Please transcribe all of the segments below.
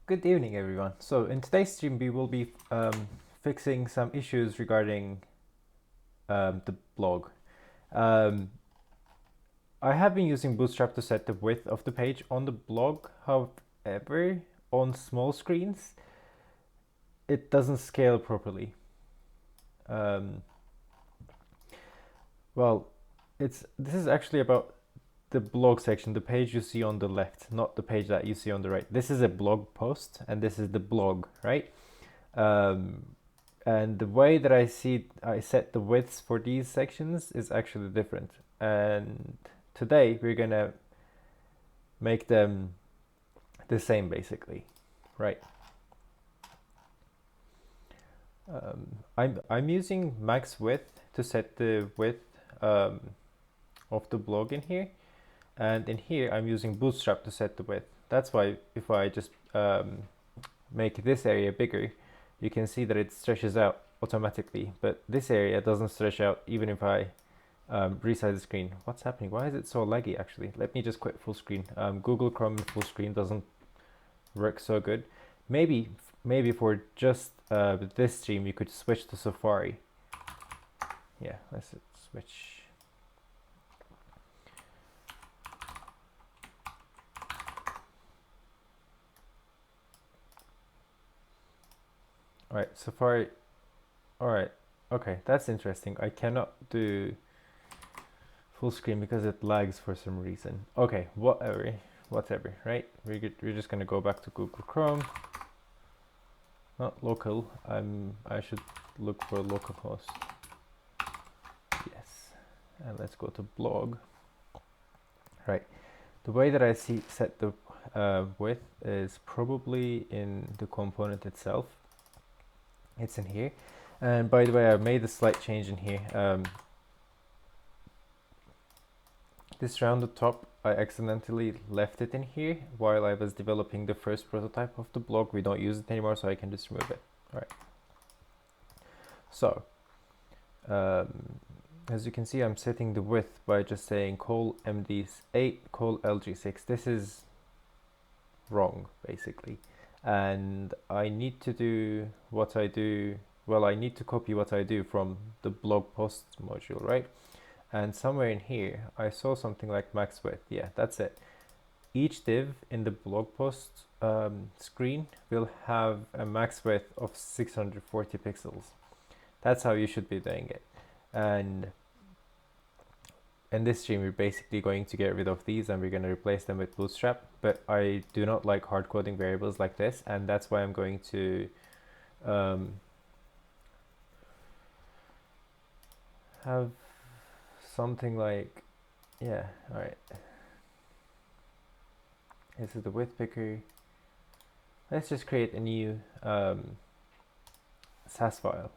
Good evening, everyone. So in today's stream, we will be fixing some issues regarding the blog. Um, I have been using Bootstrap to set the width of the page on the blog. However, on small screens, it doesn't scale properly. Um, well, this is actually about the blog section, the page you see on the left, not the page that you see on the right. This is a blog post, and this is the blog, right? And the way that I set the widths for these sections is actually different. And today we're gonna make them the same, basically, right? I'm using max width to set the width of the blog in here, and in here I'm using Bootstrap to set the width. That's why if I just make this area bigger, you can see that it stretches out automatically, but this area doesn't stretch out even if I resize the screen. What's happening? Why is it so laggy actually? Let me just quit full screen. Google Chrome full screen doesn't work so good. Maybe for just this stream you could switch to Safari. Yeah, let's switch. All right, Safari. All right, okay, that's interesting. I cannot do full screen because it lags for some reason. Okay, whatever, right? We're just gonna go back to Google Chrome. Not local. I should look for localhost. Yes, and let's go to blog. Right. The way that I set the width is probably in the component itself. It's in here. And by the way, I made a slight change in here. This rounded top, I accidentally left it in here while I was developing the first prototype of the blog. We don't use it anymore, so I can just remove it. All right. So, as you can see, I'm setting the width by just saying col md8 col lg6. This is wrong, basically. And I need to do what I do. Well, I need to copy what I do from the blog post module, right? And somewhere in here, I saw something like max width. Yeah, that's it. Each div in the blog post screen will have a max width of 640 pixels. That's how you should be doing it. And in this stream, we're basically going to get rid of these and we're going to replace them with Bootstrap. But I do not like hard coding variables like this, and that's why I'm going to have something like, yeah, all right. This is the width picker. Let's just create a new SAS file,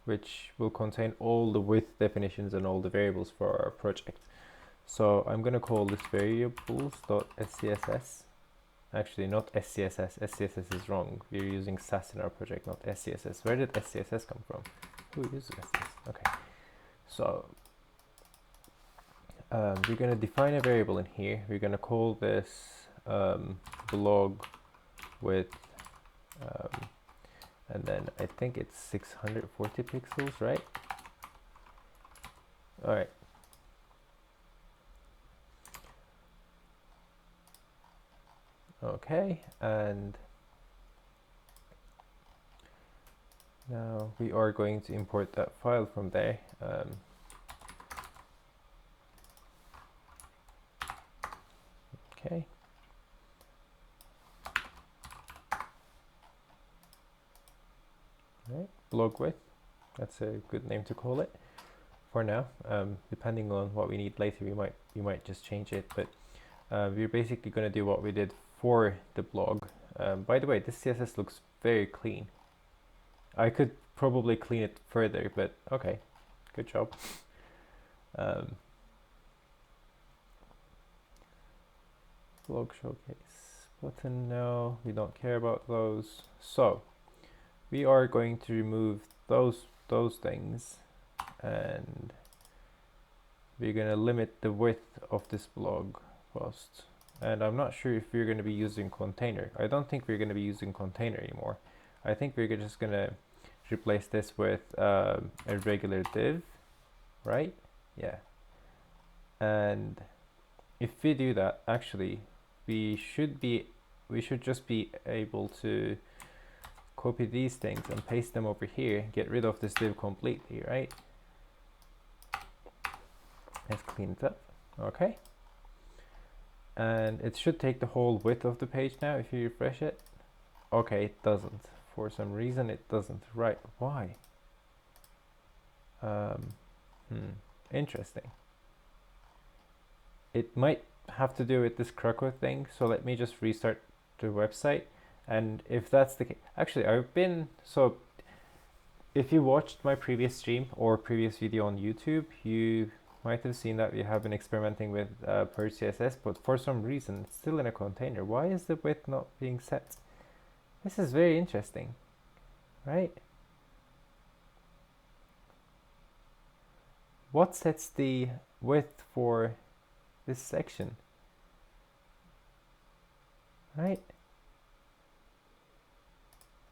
which will contain all the width definitions and all the variables for our project. So I'm going to call this variables.scss. Actually, not SCSS. SCSS is wrong. We're using SAS in our project, not SCSS. Where did SCSS come from? Who uses this? Okay. So we're going to define a variable in here. We're going to call this blog with, and then I think it's 640 pixels, right? All right. Okay, and now we are going to import that file from there. Okay. Right, blog width. That's a good name to call it for now. Depending on what we need later, we might just change it. But we're basically going to do what we did for the blog. By the way, this CSS looks very clean. I could probably clean it further, but okay, good job. Blog showcase button, no, we don't care about those. So we are going to remove those things, and we're going to limit the width of this blog post and I'm not sure if we're going to be using container. I don't think we're going to be using container anymore. I think we're just going to replace this with a regular div, right? Yeah. And if we do that, actually, we should just be able to copy these things and paste them over here, get rid of this div completely, right? Let's clean it up. Okay. And it should take the whole width of the page now if you refresh it. Okay, it doesn't. For some reason it doesn't. Right, why? Interesting. It might have to do with this Krakow thing, so let me just restart the website. And if that's the case, actually so if you watched my previous stream or previous video on YouTube, you might have seen that we have been experimenting with Purge CSS, but for some reason it's still in a container. Why is the width not being set? This is very interesting, right? What sets the width for this section, right?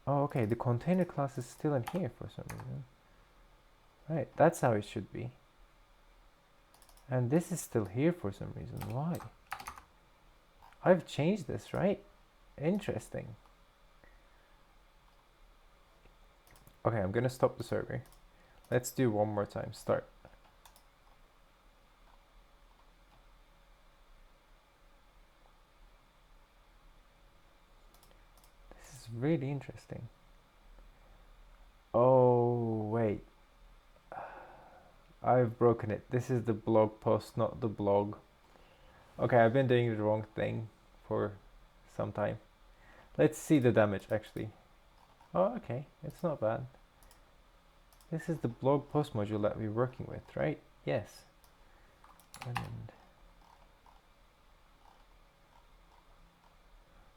Oh, okay, the container class is still in here for some reason. Right, that's how it should be. And this is still here for some reason. Why? I've changed this, right? Interesting. Okay, I'm gonna stop the server. Let's do one more time. Start. This is really interesting. Oh, wait. I've broken it. This is the blog post, not the blog. Okay, I've been doing the wrong thing for some time. Let's see the damage actually. Oh, okay, it's not bad. This is the blog post module that we're working with, right? Yes. And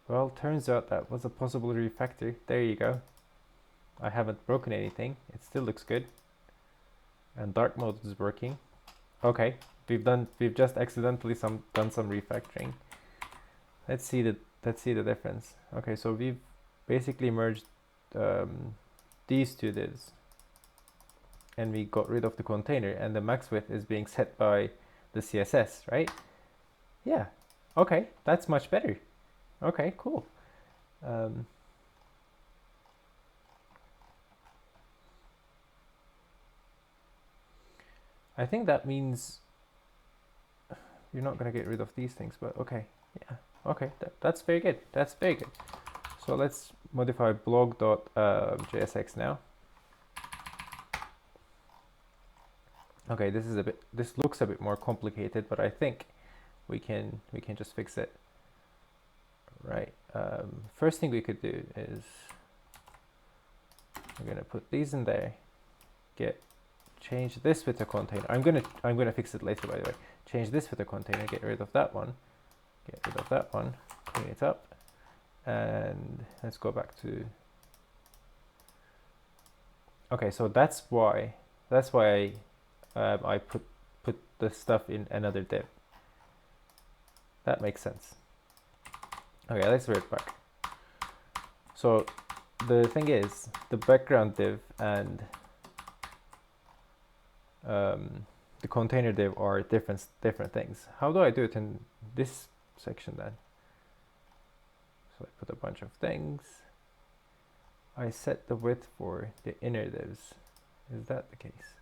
well, turns out that was a possible refactor. There you go. I haven't broken anything. It still looks good. And dark mode is working. Okay, we've just accidentally done some refactoring. Let's see the difference. Okay, so we've basically merged these two divs, and we got rid of the container, and the max width is being set by the CSS, right? Yeah. Okay, that's much better. Okay, cool. I think that means you're not going to get rid of these things, but okay. Yeah. Okay, that's very good. That's very good. So let's modify blog.jsx now. Okay, this looks a bit more complicated, but I think we can just fix it. Right. First thing we could do is we're gonna put these in there. Change this with the container. I'm gonna fix it later, by the way. Change this with the container. Get rid of that one. Get rid of that one. Clean it up, and let's go back to. Okay, so that's why I put the stuff in another div. That makes sense. Okay, let's read back. So the thing is, the background div and the container div are different things. How do I do it in this section then? So I put a bunch of things. I set the width for the inner divs. Is that the case?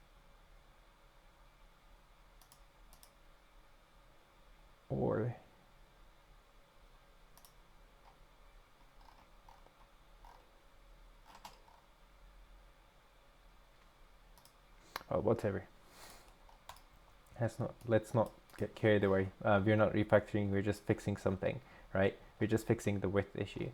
Or oh, whatever. Let's not get carried away. We're not refactoring, we're just fixing something, right? We're just fixing the width issue.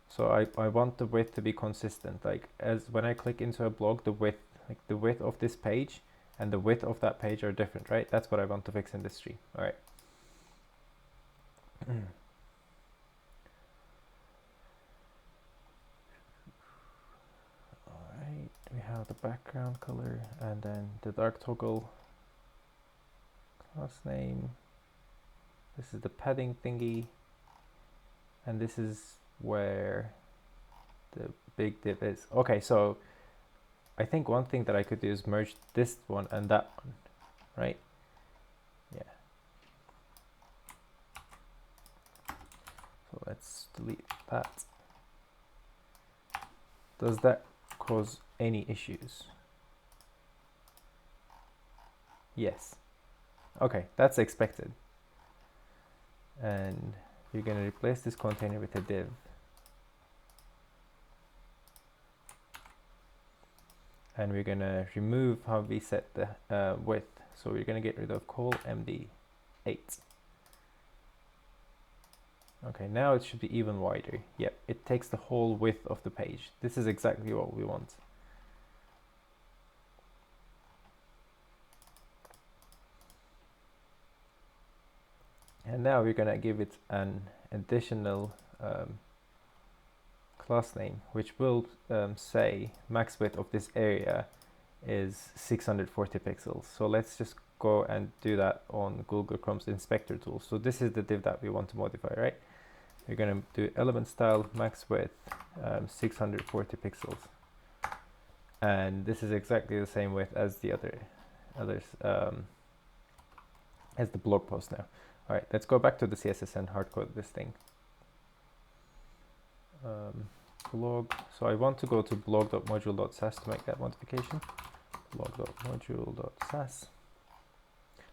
So I want the width to be consistent. Like as when I click into a blog, the width of this page and the width of that page are different, right? That's what I want to fix in this tree. All right. All right, we have the background color and then the dark toggle class name. This is the padding thingy, and this is where the big div is. Okay, so I think one thing that I could do is merge this one and that one, right? Yeah. So let's delete that. Does that cause any issues? Yes. Okay, that's expected. And you're going to replace this container with a div. And we're going to remove how we set the width. So we're going to get rid of col md8. Okay, now it should be even wider. Yep, it takes the whole width of the page. This is exactly what we want. And now we're going to give it an additional class name, which will say max width of this area is 640 pixels. So let's just go and do that on Google Chrome's inspector tool. So this is the div that we want to modify, right? We're going to do element style max width 640 pixels. And this is exactly the same width as the others as the blog post now. All right, let's go back to the CSS and hardcode this thing. Blog. So I want to go to blog.module.sas to make that modification. Blog.module.sas.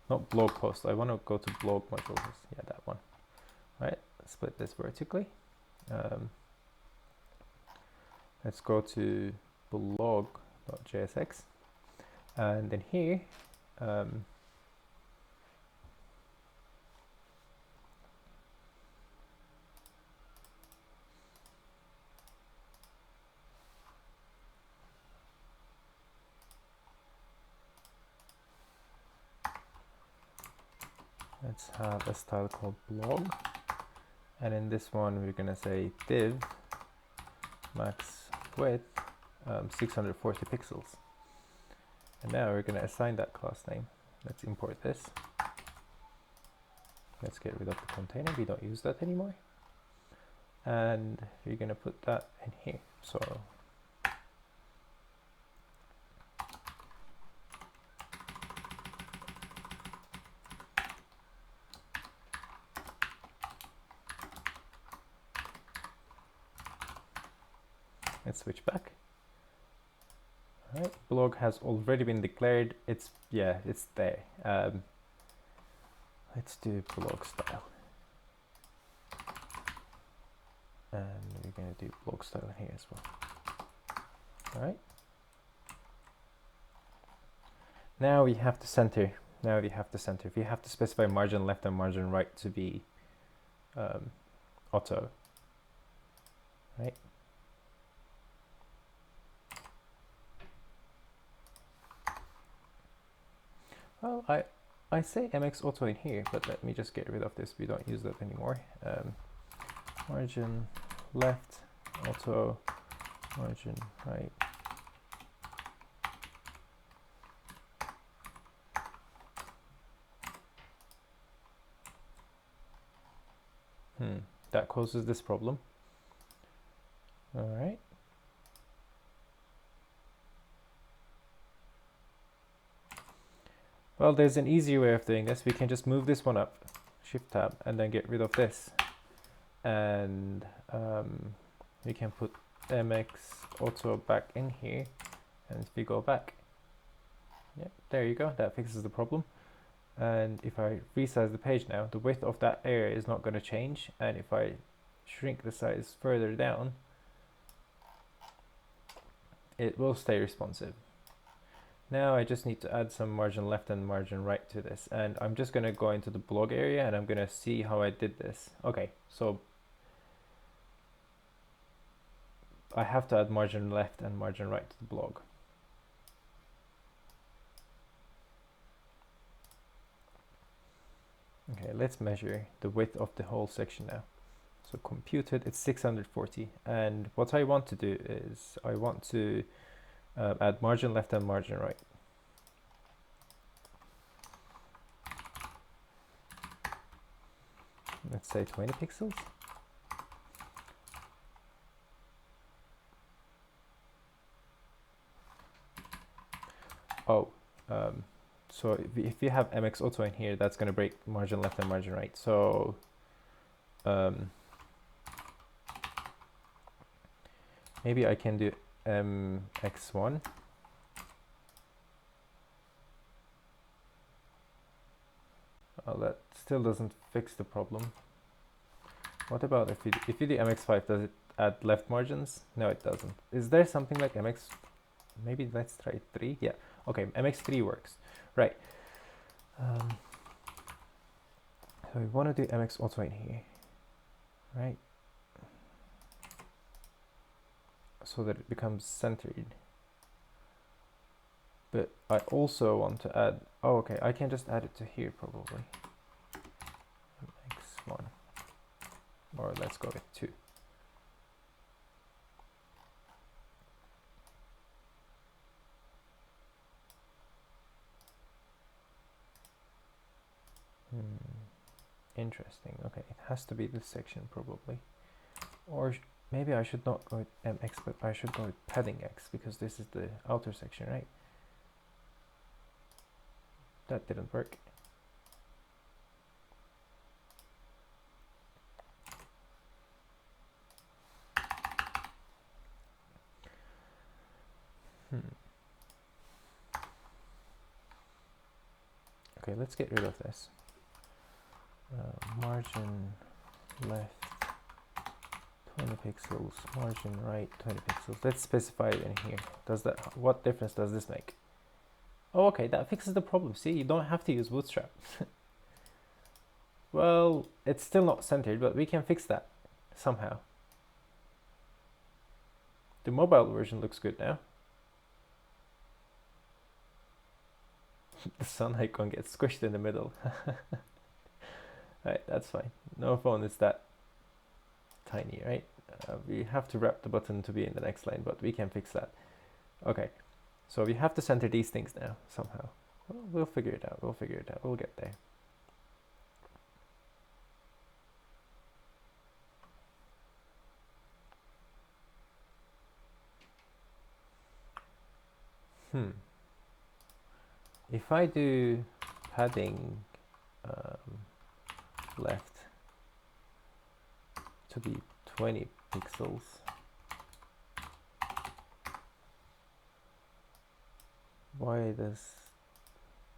Not blog post. I want to go to blog module. Yeah, that one. All right, split this vertically. Let's go to blog.jsx, and then here. Let's have a style called blog, and in this one we're gonna say div max width 640 pixels, and now we're gonna assign that class name. Let's import this. Let's get rid of the container, we don't use that anymore, and we're gonna put that in here. So let's switch back. All right, blog has already been declared. It's there. Let's do blog style, and we're going to do blog style here as well. All right. Now we have to center. We have to specify margin left and margin right to be auto. Right. Well, I say MX auto in here, but let me just get rid of this. We don't use that anymore. Margin left, auto, margin right. That causes this problem. All right. Well, there's an easier way of doing this. We can just move this one up, Shift Tab, and then get rid of this. And we can put MX auto back in here. And if we go back, yeah, there you go. That fixes the problem. And if I resize the page now, the width of that area is not going to change. And if I shrink the size further down, it will stay responsive. Now I just need to add some margin left and margin right to this, and I'm just going to go into the blog area and I'm going to see how I did this. Okay, so I have to add margin left and margin right to the blog. Okay, let's measure the width of the whole section now. So computed, it's 640, and what I want to do is I want to add margin left and margin right. let's say 20 pixels. Oh, so if you have MX Auto in here, that's going to break margin left and margin right. So maybe I can do MX1. Oh, that still doesn't fix the problem. What about if you do MX5, does it add left margins? No, it doesn't. Is there something like MX? Maybe let's try 3. Yeah. Okay, MX3 works. Right. So we want to do MX Auto in here, right? So that it becomes centered. But I also want to add, oh, okay, I can just add it to here probably. MX1, or let's go with 2. Interesting. Okay, it has to be this section probably. Or maybe I should not go with MX, but I should go with padding X, because this is the outer section, right? That didn't work. Okay, let's get rid of this. Margin left 20 pixels, margin right 20 pixels. Let's specify it in here. Does that, what difference does this make? Oh, okay, that fixes the problem. See, you don't have to use Bootstrap. Well, it's still not centered, but we can fix that somehow. The mobile version looks good now. The sun icon gets squished in the middle. Right, that's fine. No phone is that tiny, right? We have to wrap the button to be in the next line, but we can fix that. Okay, so we have to center these things now somehow. Well, we'll figure it out. We'll figure it out. We'll get there. If I do padding left to be 20 pixels, why does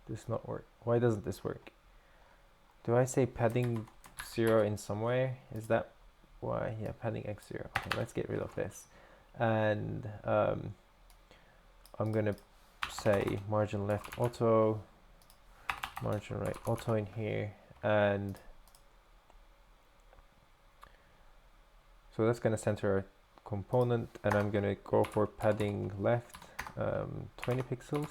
this not work? Why doesn't this work? Do I say padding 0 in some way? Is that why? Yeah, padding x0. Okay, let's get rid of this. And I'm gonna say margin left auto, margin right auto in here, and so that's gonna center our component, and I'm gonna go for padding left 20 pixels,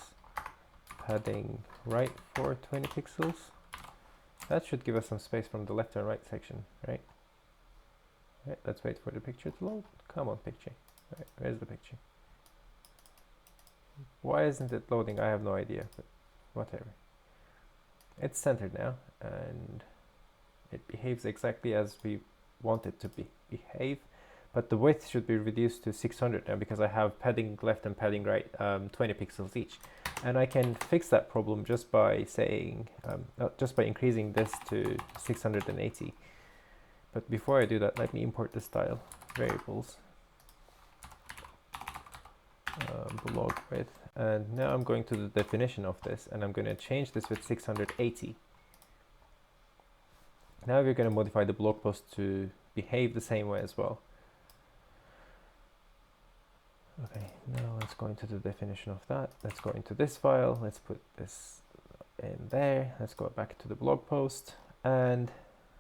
padding right for 20 pixels. That should give us some space from the left and right section, right? Right, let's wait for the picture to load. Come on, picture. Right, where's the picture? Why isn't it loading? I have no idea, but whatever. It's centered now, and it behaves exactly as we want it to behave, but the width should be reduced to 600 now, because I have padding left and padding right 20 pixels each. And I can fix that problem just by saying, just by increasing this to 680. But before I do that, let me import the style variables. Blog width, and now I'm going to the definition of this, and I'm going to change this with 680. Now we're going to modify the blog post to behave the same way as well. Okay, now let's go into the definition of that. Let's go into this file. Let's put this in there. Let's go back to the blog post, and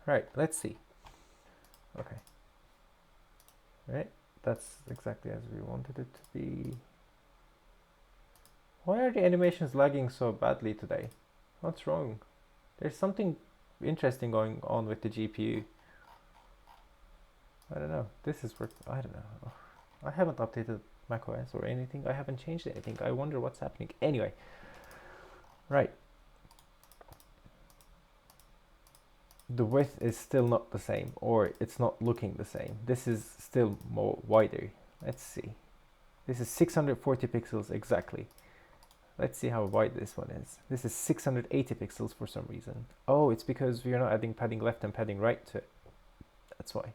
right, let's see. Okay, right, that's exactly as we wanted it to be. Why are the animations lagging so badly today? What's wrong? There's something interesting going on with the GPU. I don't know. This is work. I don't know. I haven't updated macOS or anything. I haven't changed anything. I wonder what's happening. Anyway, right. the width is still not the same, or it's not looking the same. This is still more wider. Let's see. This is 640 pixels exactly. Let's see how wide this one is. This is 680 pixels for some reason. Oh, it's because we are not adding padding left and padding right to it. That's why.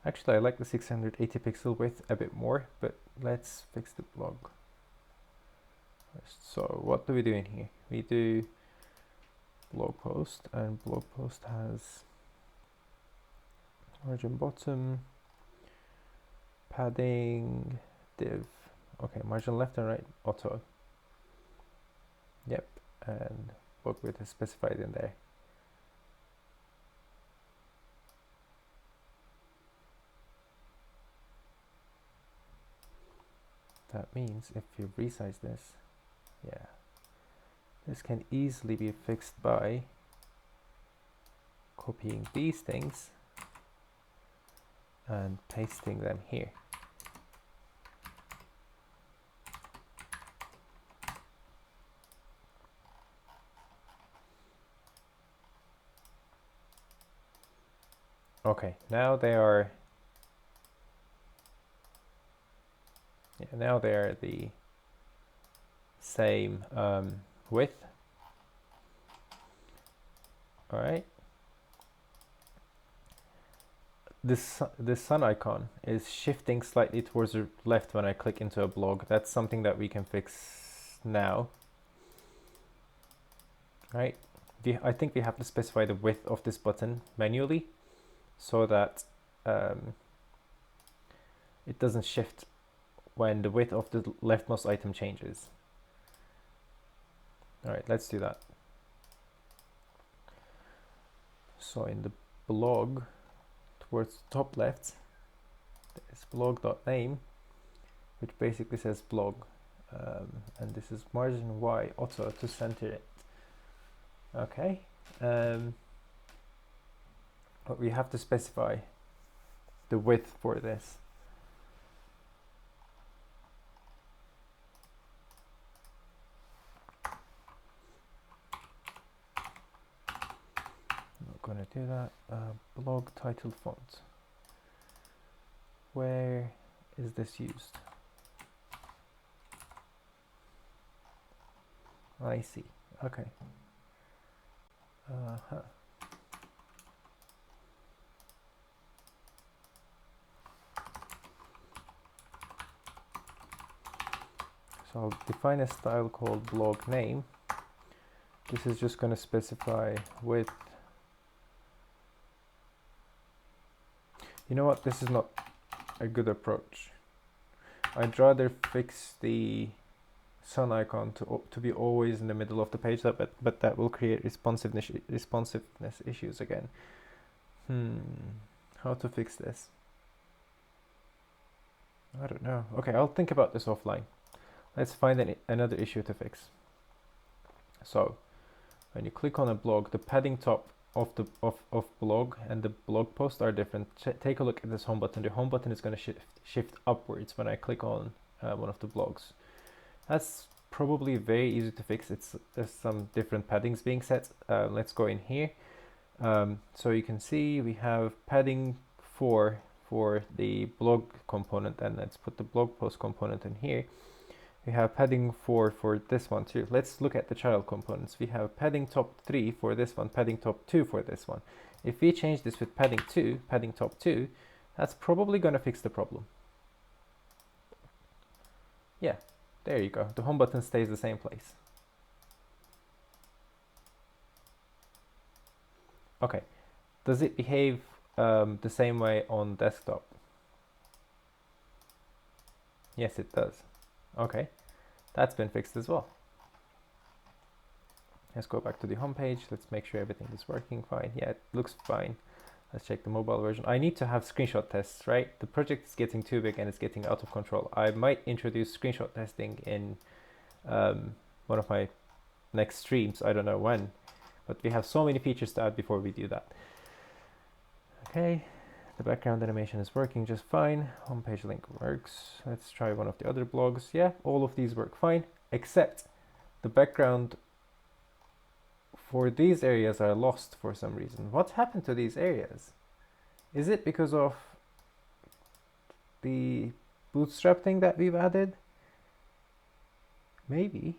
Actually, I like the 680 pixel width a bit more, but let's fix the blog. So what do we do in here? We do blog post, and blog post has margin bottom, padding, div. Okay, margin left and right, auto. Yep, and blog width is specified in there. That means if you resize this, yeah, this can easily be fixed by copying these things and pasting them here. Okay, now they are, yeah, now they are the same width. All right. This sun icon is shifting slightly towards the left when I click into a blog. That's something that we can fix now. Right. I think we have to specify the width of this button manually so that it doesn't shift when the width of the leftmost item changes. All right, let's do that. So in the blog, towards the top left, there's blog.name, which basically says blog, and this is margin Y auto to center it. Okay, but we have to specify the width for this. Going to do that. Blog title font. Where is this used? I see. Okay. So I'll define a style called blog name. This is just going to specify width. You know what? This is not a good approach. I'd rather fix the sun icon to be always in the middle of the page, but that will create responsiveness issues again. How to fix this? I don't know. Okay, I'll think about this offline. Let's find another issue to fix. So when you click on a blog, the padding top of blog and the blog post are different. Take a look at this home button. The home button is going to shift upwards when I click on one of the blogs. That's probably very easy to fix. There's some different paddings being set. Let's go in here. So you can see we have padding 4 for the blog component, and let's put the blog post component in here. We have padding 4 for this one too. Let's look at the child components. We have padding top 3 for this one, padding top 2 for this one. If we change this with padding 2, padding top 2, that's probably going to fix the problem. Yeah, there you go. The home button stays the same place. Okay, does it behave the same way on desktop? Yes, it does. Okay, that's been fixed as well. Let's go back to the home page. Let's make sure everything is working fine. Yeah, it looks fine. Let's check the mobile version. I need to have screenshot tests, right? The project is getting too big and it's getting out of control. I might introduce screenshot testing in one of my next streams. I don't know when, but we have so many features to add before we do that. Okay. The background animation is working just fine. Homepage link works. Let's try one of the other blogs. Yeah, all of these work fine, except the background for these areas are lost for some reason. What happened to these areas? Is it because of the Bootstrap thing that we've added? Maybe.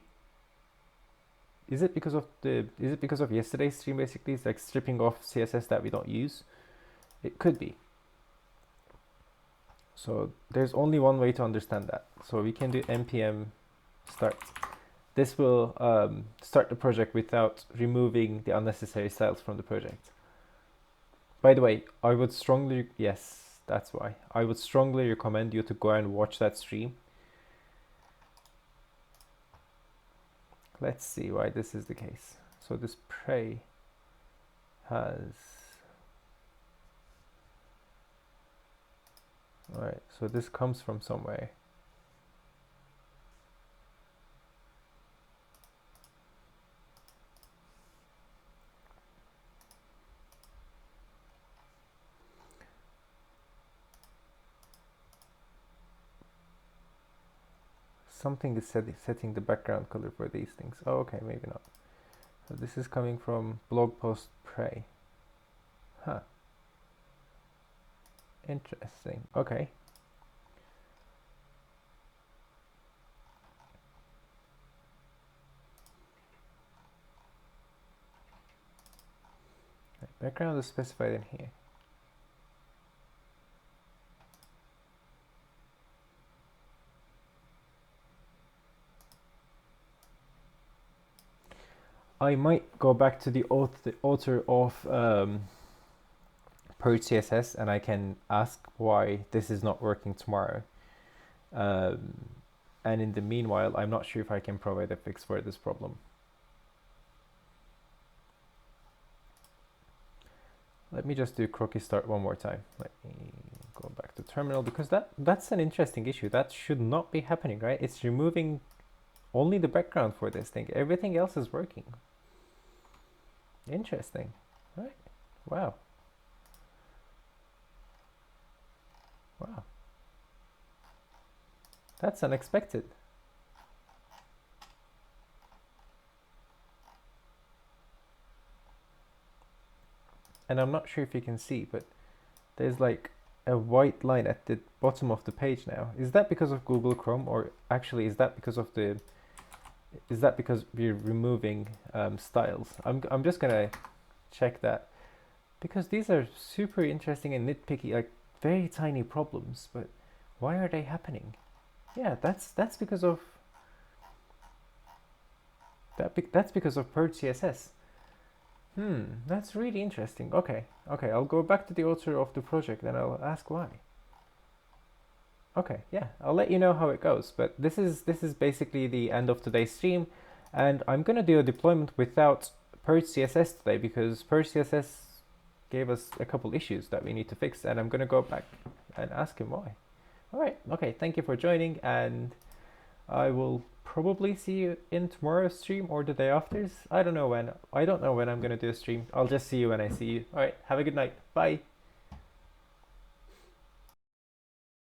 Is it because of yesterday's stream basically? It's like stripping off CSS that we don't use? It could be. So there's only one way to understand that. So we can do npm start. This will start the project without removing the unnecessary styles from the project. By the way, I would strongly, yes, that's why. I would strongly recommend you to go and watch that stream. Let's see why this is the case. So this prey has, all right, so this comes from somewhere. Something is setting the background color for these things. Oh, okay, maybe not. So this is coming from BlogPost Prey. Huh. Interesting. Okay. Background is specified in here. I might go back to the author of Purge CSS and I can ask why this is not working tomorrow. And in the meanwhile, I'm not sure if I can provide a fix for this problem. Let me just do crocky start one more time. Let me go back to terminal because that's an interesting issue. That should not be happening, right? It's removing only the background for this thing. Everything else is working. Interesting, right? Wow. Wow. That's unexpected. And I'm not sure if you can see, but there's like a white line at the bottom of the page now. Is that because of Google Chrome, or actually is that because of the, is that because we're removing styles? I'm just gonna check that because these are super interesting and nitpicky, like very tiny problems, but why are they happening? Yeah, that's because of that's because of Purge CSS. That's really interesting. Okay, I'll go back to the author of the project and I'll ask why. Okay, yeah, I'll let you know how it goes. But this is basically the end of today's stream, and I'm gonna do a deployment without Purge CSS today because Purge CSS gave us a couple issues that we need to fix, and I'm gonna go back and ask him why. All right, okay, thank you for joining, and I will probably see you in tomorrow's stream or the day after's. I don't know when I'm gonna do a stream. I'll just see you when I see you. All right, have a good night. Bye.